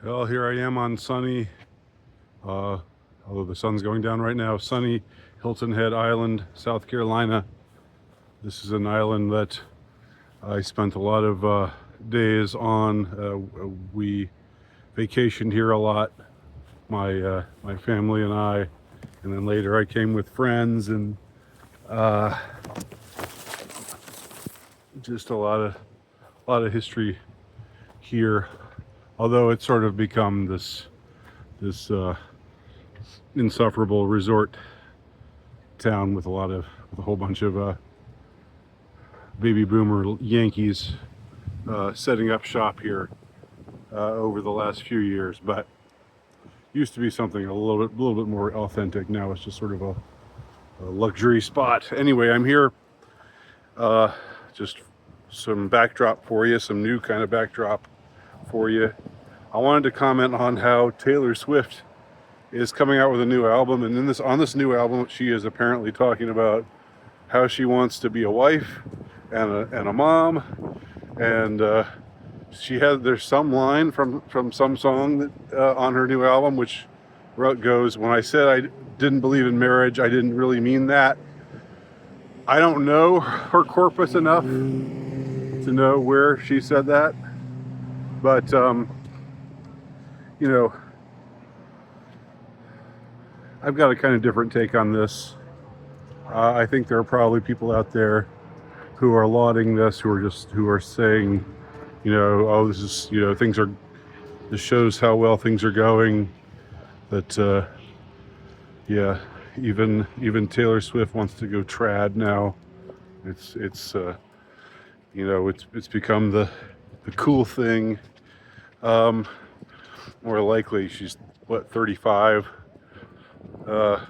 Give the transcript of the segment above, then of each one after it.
Well, here I am on sunny, although the sun's going down right now, sunny Hilton Head Island, South Carolina. This is an island that I spent a lot of days on. We vacationed here a lot, my family and I, and then later I came with friends, and just a lot of history here. Although it's sort of become this insufferable resort town with a whole bunch of baby boomer Yankees setting up shop here over the last few years. But used to be something a little bit more authentic. Now it's just sort of a luxury spot. Anyway, I'm here. Just some backdrop for you, some new kind of backdrop for you. I wanted to comment on how Taylor Swift is coming out with a new album, and on this new album, she is apparently talking about how she wants to be a wife and a mom, and there's some line from some song that on her new album which goes, "When I said I didn't believe in marriage, I didn't really mean that." I don't know her corpus enough to know where she said that, but I've got a kind of different take on this. I think there are probably people out there who are lauding this, who are saying, oh, this is, this shows how well things are going. That, even Taylor Swift wants to go trad now. It's become the cool thing. More likely, she's 35. The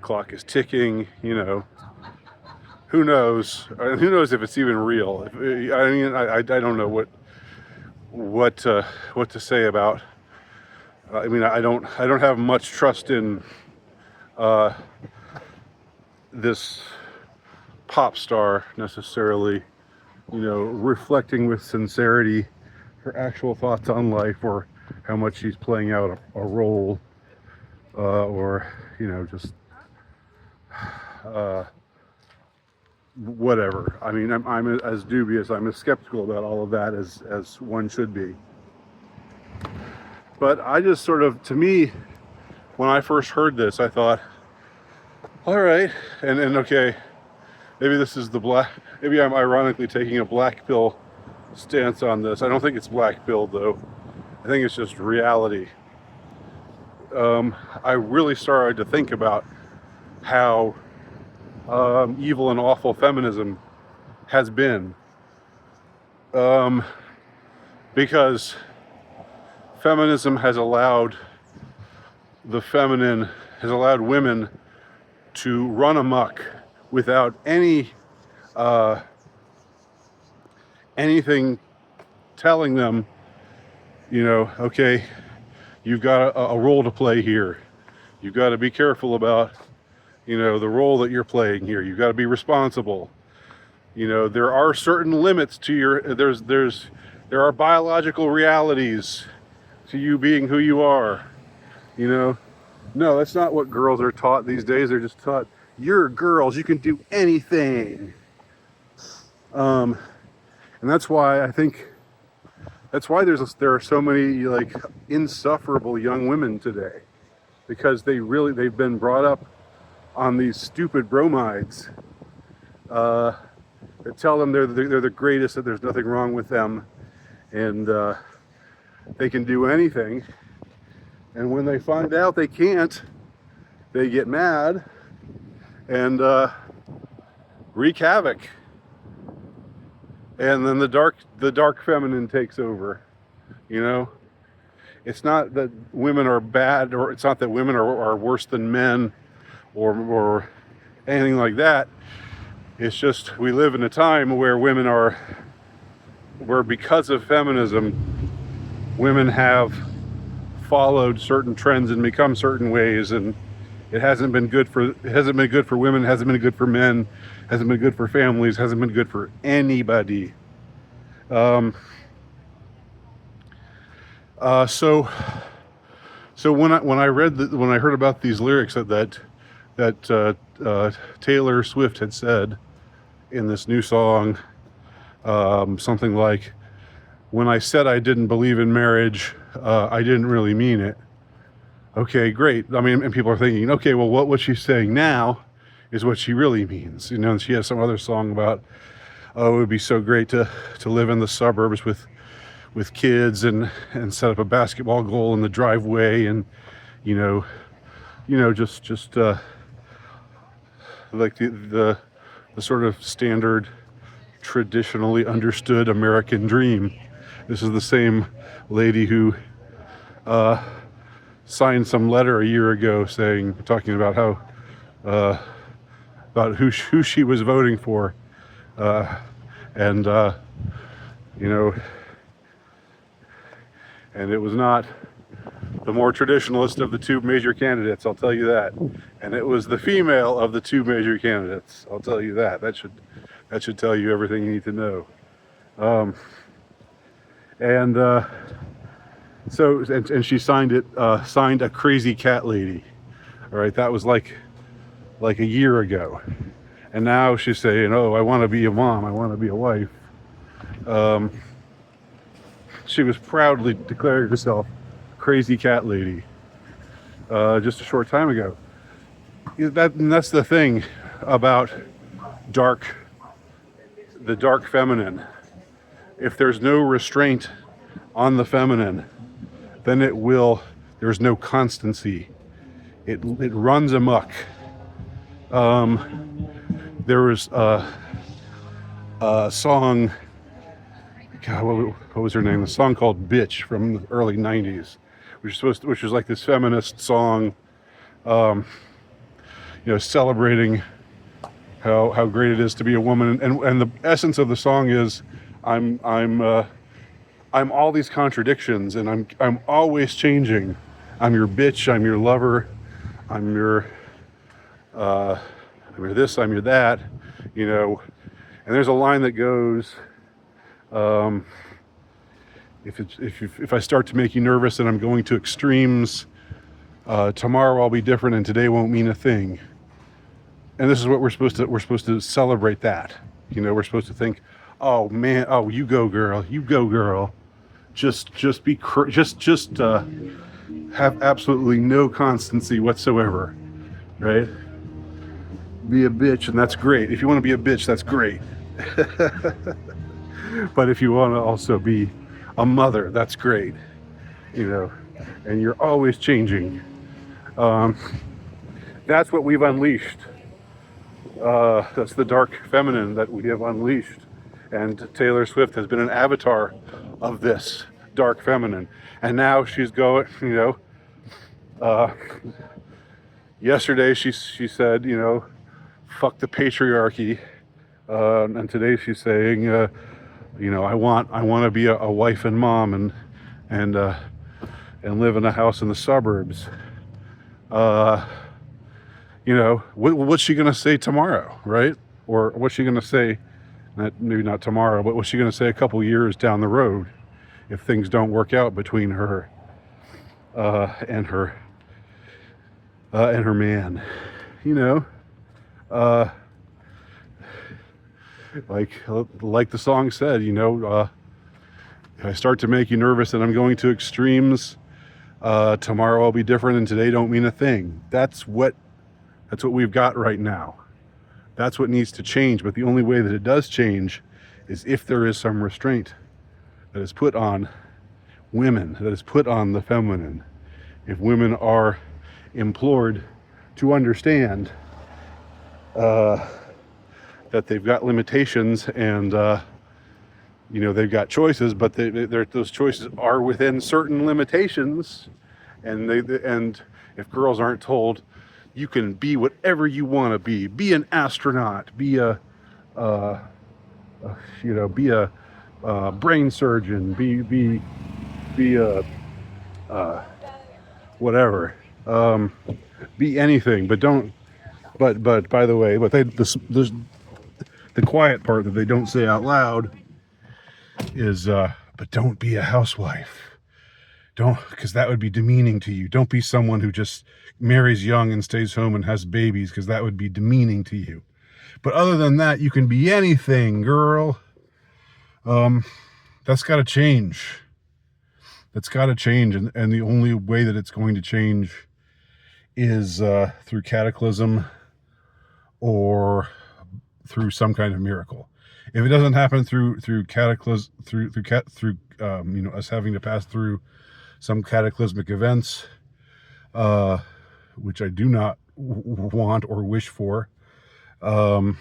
clock is ticking. Who knows? Who knows if it's even real? I don't know what to say about. I don't have much trust in this pop star necessarily. Reflecting with sincerity her actual thoughts on life, or how much she's playing out a role, or just whatever. I'm as dubious, I'm as skeptical about all of that as one should be. But I just sort of, to me, when I first heard this, I thought, all right, and okay, maybe this is maybe I'm ironically taking a black pill stance on this. I don't think it's black pill, though. I think it's just reality. I really started to think about how evil and awful feminism has been, because feminism has allowed women to run amok without anything telling them, okay, you've got a role to play here. You've got to be careful about, the role that you're playing here. You've got to be responsible. There are certain limits to there are biological realities to you being who you are. No, that's not what girls are taught these days. They're just taught, you're girls, you can do anything. And that's why there are so many insufferable young women today, because they've been brought up on these stupid bromides that tell them they're the greatest, that there's nothing wrong with them, and they can do anything. And when they find out they can't, they get mad and wreak havoc. And then the dark feminine takes over. It's not that women are bad, or it's not that women are worse than men, or anything like that. It's just we live in a time where because of feminism, women have followed certain trends and become certain ways, and it hasn't been good for women, hasn't been good for men, hasn't been good for families, hasn't been good for anybody. So when I read when I heard about these lyrics that Taylor Swift had said in this new song, something like, "When I said I didn't believe in marriage, I didn't really mean it." Okay, great. I mean, and people are thinking, okay, well, what she's saying now is what she really means. And she has some other song about, oh, it would be so great to live in the suburbs with kids and set up a basketball goal in the driveway, and just like the sort of standard, traditionally understood American dream. This is the same lady who signed some letter a year ago talking about how about who she was voting for, and and it was not the more traditionalist of the two major candidates, I'll tell you that. And it was the female of the two major candidates, I'll tell you that. That should tell you everything you need to know. So she signed a crazy cat lady. All right, that was like a year ago, and now she's saying, "Oh, I want to be a mom. I want to be a wife." She was proudly declaring herself crazy cat lady just a short time ago. That's the thing about the dark feminine. If there's no restraint on the feminine, then there's no constancy. It runs amok. There was a song, God, what was her name? The song called "Bitch" from the early '90s, which was like this feminist song, celebrating how great it is to be a woman. And the essence of the song is, I'm all these contradictions, and I'm always changing. I'm your bitch, I'm your lover, I'm your this, I'm your that, And there's a line that goes, if I start to make you nervous and I'm going to extremes, tomorrow I'll be different and today won't mean a thing. And this is what we're supposed to celebrate that. We're supposed to think, oh man, oh, you go girl, just have absolutely no constancy whatsoever, right? Be a bitch, and that's great. If you want to be a bitch, that's great. But if you want to also be a mother, that's great, and you're always changing. That's what we've unleashed. That's the dark feminine that we have unleashed. And Taylor Swift has been an avatar of this dark feminine. And now she's going, yesterday she said, fuck the patriarchy. And today she's saying, I want to be a wife and mom and live in a house in the suburbs. What's she gonna say tomorrow, right? Or what's she gonna say? Maybe not tomorrow, but what's she gonna say a couple years down the road if things don't work out between her and her man? Like the song said, if I start to make you nervous and I'm going to extremes, tomorrow I'll be different and today don't mean a thing. That's what we've got right now. That's what needs to change. But the only way that it does change is if there is some restraint that is put on women, that is put on the feminine. If women are implored to understand that they've got limitations and they've got choices, but those choices are within certain limitations, and if girls aren't told, you can be whatever you want to be an astronaut, be a brain surgeon, be a whatever, be anything, but don't. But by the way, the quiet part that they don't say out loud is, but don't be a housewife. Don't, because that would be demeaning to you. Don't be someone who just marries young and stays home and has babies, because that would be demeaning to you. But other than that, you can be anything, girl. That's got to change. That's got to change, and the only way that it's going to change is through cataclysm or through some kind of miracle. If it doesn't happen through cataclysm, through us having to pass through some cataclysmic events, which I do not want or wish for, then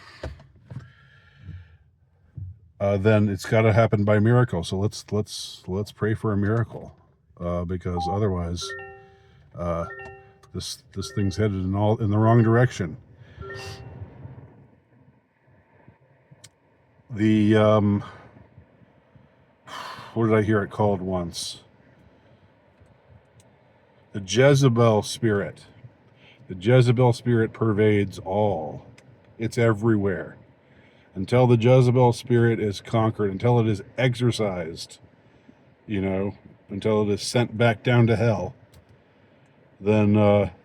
it's got to happen by miracle. So let's pray for a miracle, because otherwise, this thing's headed in the wrong direction. The what did I hear it called once? The Jezebel spirit. The Jezebel spirit pervades all. It's everywhere. Until the Jezebel spirit is conquered, until it is exorcised, until it is sent back down to hell, then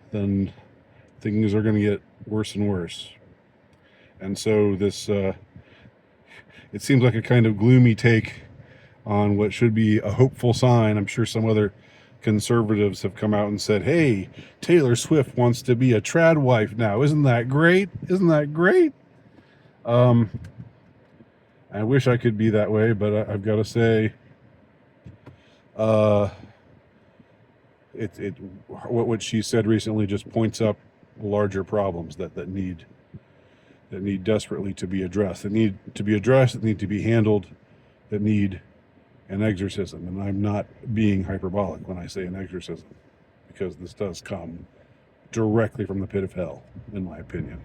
things are going to get worse and worse. And so this, it seems like a kind of gloomy take on what should be a hopeful sign. I'm sure some other conservatives have come out and said, hey, Taylor Swift wants to be a trad wife now. Isn't that great? Isn't that great? I wish I could be that way, but I've got to say, what she said recently just points up larger problems that need desperately to be addressed. That need to be addressed, that need to be handled, that need an exorcism. And I'm not being hyperbolic when I say an exorcism, because this does come directly from the pit of hell, in my opinion.